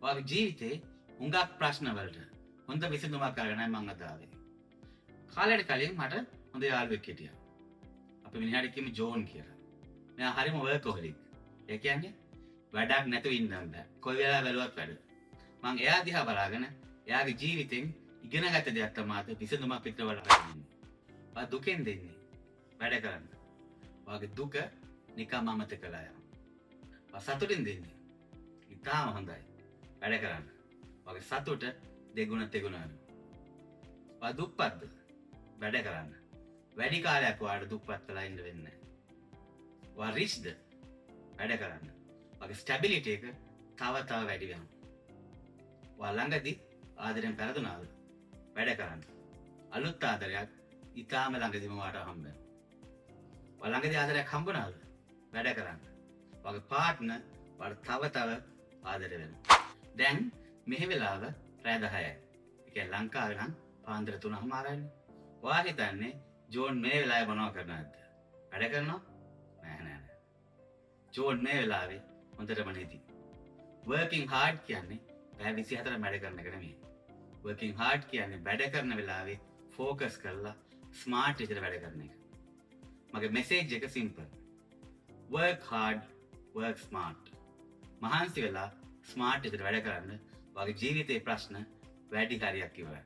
ඔයාගේ ජීවිතේ හුඟක් ප්‍රශ්න වලට හොඳ විසඳුමක් අරගෙනයි මම අද ආවේ. කාලයට කලින් මට හොඳ යාළුවෙක් හිටියා. අපි මිනිහාට කියමු ජෝන් කියලා. මෙයා හරිම වර්කහොලික්. ඒ කියන්නේ වැඩක් නැතුව ඉන්න බෑ. කොයි වෙලාවෙ බැලුවත් වැඩ. මං එයා දිහා බලාගෙන එයාගේ ජීවිතෙන් ඉගෙනගත්ත දෙයක් තමයි අද විසඳුමක් පිටරවල අරගෙන ඉන්නේ. ඔයා දුකෙන් දෙන්නේ වැඩ කරන්න. ඔයාගේ දුක නිකම්ම අමතක කරලා යනවා. ඔයා සතුටින් දෙන්නේ ඉතාම හොඳයි. වැඩ කරන්න. ඔයාගේ සතුට දෙගුණ තෙගුණ වෙනවා. ඔයා දුප්පත්ද? වැඩ කරන්න. වැඩි කාලයක් ඔයාට දුප්පත් වෙලා ඉන්න වෙන්නේ නැහැ. ඔයා රිච්ද? වැඩ කරන්න. ඔයාගේ ස්ටැබිලිටි එක තව වැඩි වෙනවා. ඔයා ළඟදී ආදරෙන් පෙරදුනාද? වැඩ කරන්න. අලුත් ආදරයක් ඉතාම ළඟදීම ඔයාට හම්බ වෙනවා. ඔයා ළඟදී ආදරයක් හම්බුණාද? වැඩ කරන්න. ඔයාගේ පාර්ට්නර් ඔයාට තව ආදර වෙනවා. දැන් මෙහි වෙලාව රෑ 10යි. ඒ කියන්නේ ලංකාවේ නම් පාන්දර 3:00යිනේ. ඔයා හිතන්නේ ජෝන් මේ වෙලාවේ මොනව කරනවද? වැඩ කරනවා? නෑ. ජෝන් මේ වෙලාවේ හොඳටම නෙති. working hard කියන්නේ පැය 24 වැඩ කරන එක නෙමෙයි. working hard කියන්නේ වැඩ කරන වෙලාවේ focus කරලා smart විදිහට වැඩ කරන එක. මගේ message එක simple. work hard, work smart. මහන්සි වෙලා ස්මාර්ට් විදිහට වැඩ කරන්න. ඔයාගේ ජීවිතේ ප්‍රශ්න වැඩි හරියක් ඉවරයි.